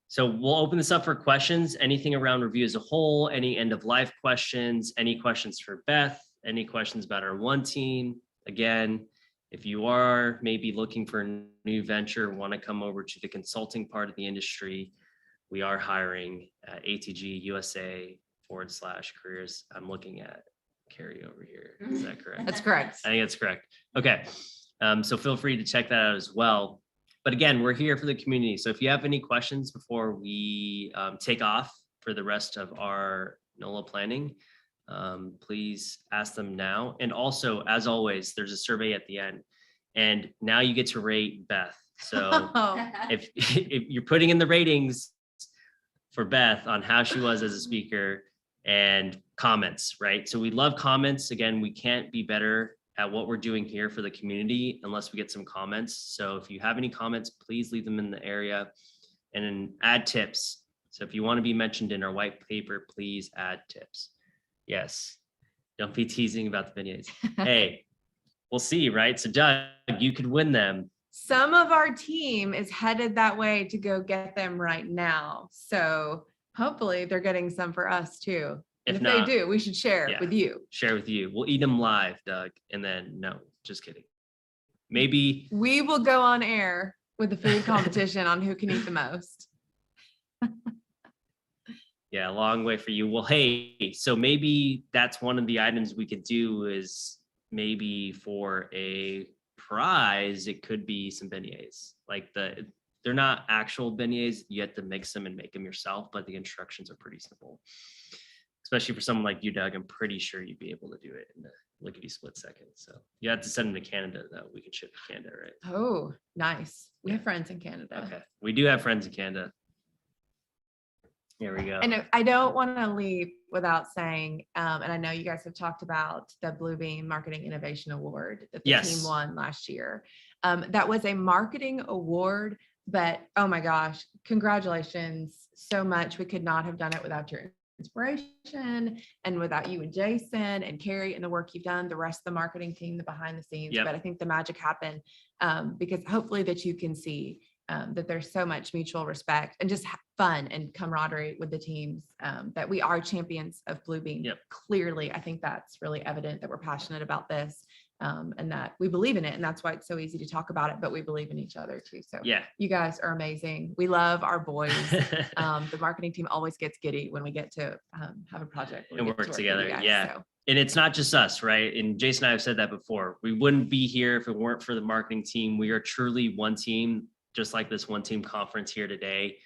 [SPEAKER 1] So we'll open this up for questions, anything around review as a whole, any end of life questions, any questions for Beth, any questions about our one team. Again, if you are maybe looking for a new venture, want to come over to the consulting part of the industry, we are hiring at ATG USA /careers. I'm looking at Carrie over here. Is that correct?
[SPEAKER 2] That's correct.
[SPEAKER 1] I think that's correct. Okay. So feel free to check that out as well. But again, we're here for the community. So if you have any questions before we take off for the rest of our NOLA planning, please ask them now. And also, as always, there's a survey at the end. And now you get to rate Beth. So if you're putting in the ratings for Beth on how she was as a speaker and comments, right? So we love comments. Again, we can't be better at what we're doing here for the community unless we get some comments. So if you have any comments, please leave them in the area, and then add tips. So if you want to be mentioned in our white paper, please add tips. Yes. Don't be teasing about the beignets. Hey, we'll see, right? So Doug, you could win them.
[SPEAKER 2] Some of our team is headed that way to go get them right now. So hopefully they're getting some for us too. And if
[SPEAKER 1] not,
[SPEAKER 2] they do, we should share
[SPEAKER 1] yeah,
[SPEAKER 2] with you.
[SPEAKER 1] Share with you. We'll eat them live, Doug. And then no, just kidding. Maybe
[SPEAKER 2] we will go on air with the food competition on who can eat the most.
[SPEAKER 1] Yeah, a long way for you. Well, hey, so maybe that's one of the items we could do is maybe for a prize, it could be some beignets. Like they're not actual beignets. You have to mix them and make them yourself, but the instructions are pretty simple. Especially for someone like you, Doug, I'm pretty sure you'd be able to do it in a lickety split second. So you have to send them to Canada, though. We can ship to Canada, right?
[SPEAKER 2] Oh, nice. We have friends in Canada.
[SPEAKER 1] Okay. We do have friends in Canada. Here we go.
[SPEAKER 2] And I don't want to leave without saying, and I know you guys have talked about the Bluebeam Marketing Innovation Award that the team won last year. That was a marketing award, but oh my gosh, congratulations so much. We could not have done it without your inspiration and without you and Jason and Carrie and the work you've done, the rest of the marketing team, the behind the scenes. But I think the magic happened because hopefully that you can see that there's so much mutual respect and just fun and camaraderie with the teams, that we are champions of Bluebeam. Clearly, I think that's really evident that we're passionate about this. and that we believe in it. And that's why it's so easy to talk about it, but we believe in each other too. So
[SPEAKER 1] Yeah.
[SPEAKER 2] you guys are amazing. We love our boys. The marketing team always gets giddy when we get to have a project where
[SPEAKER 1] And
[SPEAKER 2] we get to
[SPEAKER 1] work
[SPEAKER 2] with
[SPEAKER 1] together.
[SPEAKER 2] you guys,
[SPEAKER 1] Yeah.
[SPEAKER 2] so.
[SPEAKER 1] And it's not just us, right? And Jason and I have said that before. We wouldn't be here if it weren't for the marketing team. We are truly one team, just like this one team conference here today.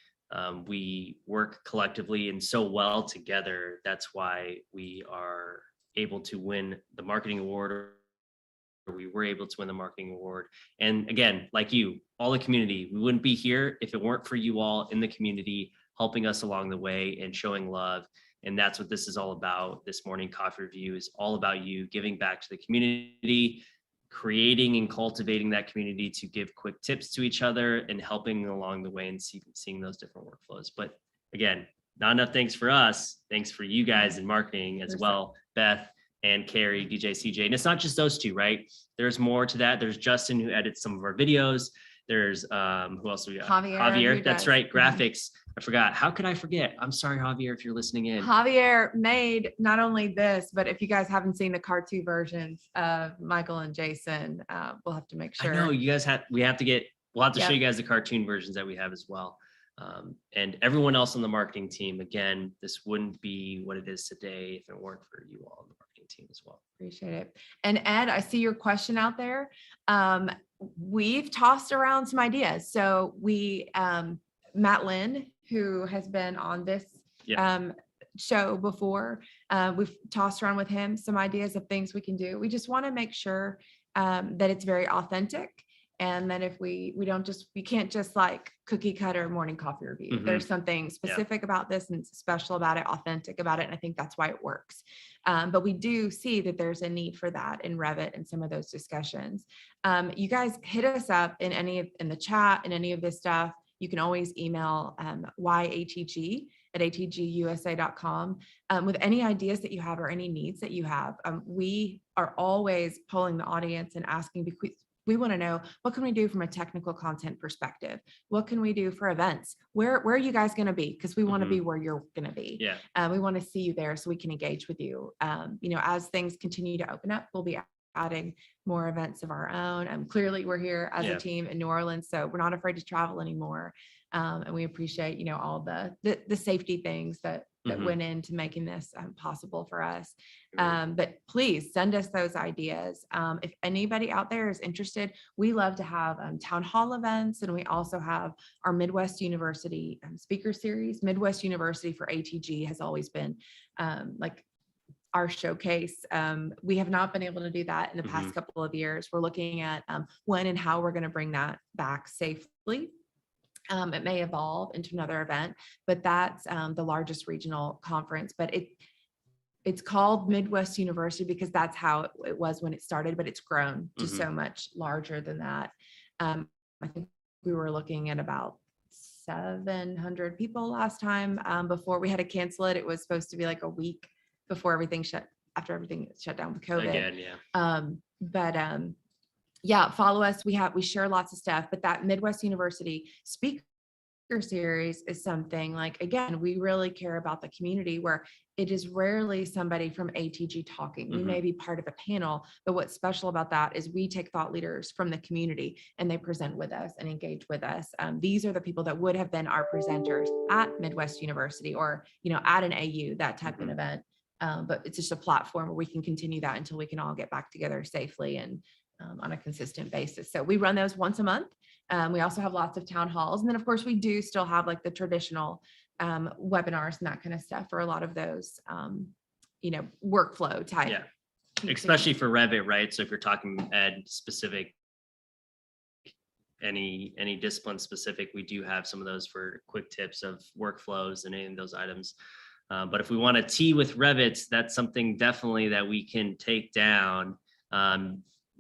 [SPEAKER 1] We work collectively and so well together. That's why we are able to win the marketing award, or we were able to win the marketing award. And again, like you, all the community, we wouldn't be here if it weren't for you all in the community helping us along the way and showing love. And that's what this is all about. This Morning Coffee Revu is all about you giving back to the community, creating and cultivating that community to give quick tips to each other and helping along the way and seeing those different workflows. But again, not enough thanks for us. Thanks for you guys in marketing as well, Beth and Carrie, DJ, CJ. And it's not just those two, right? There's more to that. There's Justin, who edits some of our videos. There's who else do we got?
[SPEAKER 2] Javier, who
[SPEAKER 1] That's
[SPEAKER 2] does.
[SPEAKER 1] right. Graphics. I forgot. How could I forget? I'm sorry, Javier, if you're listening in.
[SPEAKER 2] Javier made not only this, but if you guys haven't seen the cartoon versions of Michael and Jason, we'll have to make sure.
[SPEAKER 1] I know you guys we'll have to show
[SPEAKER 2] Yep.
[SPEAKER 1] you guys the cartoon versions that we have as well. And everyone else on the marketing team, again, this wouldn't be what it is today if it weren't for you all on the marketing team as well.
[SPEAKER 2] Appreciate it. And Ed, I see your question out there. We've tossed around some ideas. So we, Matt Lynn, who has been on this show before, we've tossed around with him some ideas of things we can do. We just want to make sure that it's very authentic. And then if we can't just like cookie cutter Morning Coffee Revu.
[SPEAKER 1] Mhm.
[SPEAKER 2] There's something specific about this and special about it, authentic about it. And I think that's why it works. But we do see that there's a need for that in Revit and some of those discussions. You guys hit us up in the chat and any of this stuff. You can always email yatg@atgusa.com with any ideas that you have or any needs that you have. We are always polling the audience and asking, because we want to know, what can we do from a technical content perspective? What can we do for events? Where are you guys going to be? Because we want to be where you're going to be.
[SPEAKER 1] Yeah.
[SPEAKER 2] We want to see you there so we can engage with you. As things continue to open up, we'll be adding more events of our own. Clearly, we're here as a team in New Orleans, so we're not afraid to travel anymore. And we appreciate, all the safety things that went into making this possible for us. But please send us those ideas. If anybody out there is interested, we love to have town hall events, and we also have our Midwest University speaker series. Midwest University for ATG has always been like our showcase. We have not been able to do that in the past couple of years. We're looking at when and how we're going to bring that back safely. It may evolve into another event, but that's the largest regional conference. But it's called Midwest University because that's how it was when it started, but it's grown to so much larger than that. I think we were looking at about 700 people last time. Before we had to cancel it, it was supposed to be like a week before everything after everything shut down with COVID.
[SPEAKER 1] Again,
[SPEAKER 2] yeah. Follow us. We share lots of stuff, but that Midwest University speaker series is something like, again, we really care about the community, where it is rarely somebody from ATG talking. We may be part of a panel, but what's special about that is we take thought leaders from the community and they present with us and engage with us. These are the people that would have been our presenters at Midwest University or, at an AU, that type of event. But it's just a platform where we can continue that until we can all get back together safely and on a consistent basis. So we run those once a month. We also have lots of town halls. And then of course we do still have like the traditional webinars and that kind of stuff for a lot of those, workflow type.
[SPEAKER 1] Yeah. Especially for Revit, right? So if you're talking ed specific, any discipline specific, we do have some of those for quick tips of workflows and any of those items. But if we want to tea with Revit, that's something definitely that we can take down.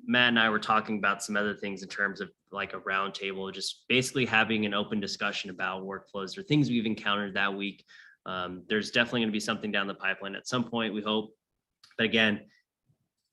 [SPEAKER 1] Matt and I were talking about some other things in terms of like a round table, just basically having an open discussion about workflows or things we've encountered that week. There's definitely going to be something down the pipeline at some point, we hope. But again,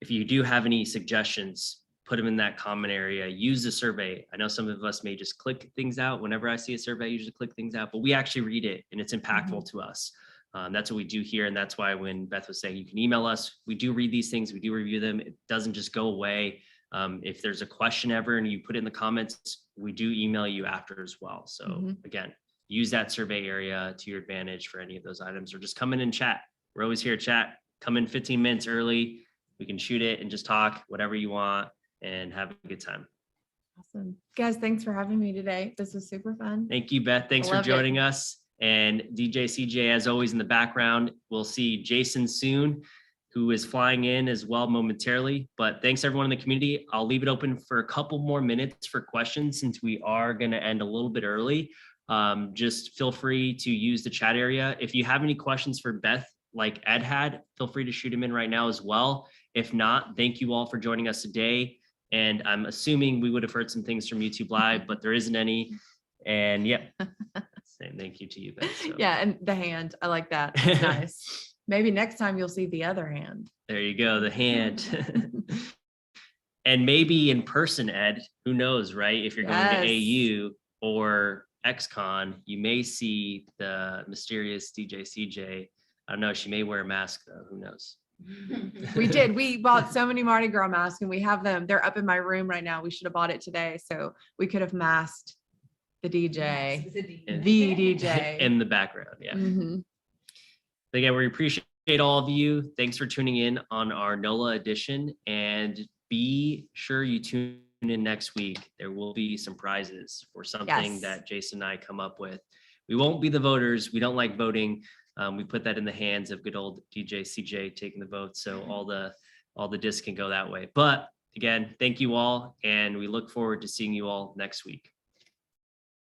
[SPEAKER 1] if you do have any suggestions, put them in that comment area, use the survey. I know some of us may just click things out. Whenever I see a survey, I usually click things out, but we actually read it and it's impactful to us. That's what we do here. And that's why when Beth was saying you can email us, we do read these things, we do review them. It doesn't just go away. If there's a question ever and you put it in the comments, we do email you after as well. So again, use that survey area to your advantage for any of those items, or just come in and chat. We're always here to chat. Come in 15 minutes early. We can shoot it and just talk whatever you want and have a good time.
[SPEAKER 2] Awesome. Guys, thanks for having me today. This was super fun.
[SPEAKER 1] Thank you, Beth. Thanks for
[SPEAKER 2] Loved it.
[SPEAKER 1] joining us. And DJ CJ, as always, in the background. We'll see Jason soon, who is flying in as well momentarily. But thanks everyone in the community. I'll leave it open for a couple more minutes for questions since we are going to end a little bit early. Just feel free to use the chat area. If you have any questions for Beth, like Ed had, feel free to shoot him in right now as well. If not, thank you all for joining us today. And I'm assuming we would have heard some things from YouTube Live, but there isn't any. And yeah, same thank you to you, Beth. So.
[SPEAKER 2] Yeah, and the hand, I like that. It's nice. Maybe next time you'll see the other hand.
[SPEAKER 1] There you go, the hand. And maybe in person, Ed, who knows, right? If you're going to AU or XCon, you may see the mysterious DJ CJ. I don't know, she may wear a mask though, who knows?
[SPEAKER 2] We did. We bought so many Mardi Gras masks and we have them. They're up in my room right now. We should have bought it today. So we could have masked the DJ, the DJ
[SPEAKER 1] in the background. Yeah.
[SPEAKER 2] Mhm.
[SPEAKER 1] Again, we appreciate all of you. Thanks for tuning in on our NOLA edition, and be sure you tune in next week. There will be some prizes for something that Jason and I come up with. We won't be the voters. We don't like voting. We put that in the hands of good old DJ CJ taking the vote. So all the discs can go that way. But again, thank you all. And we look forward to seeing you all next week.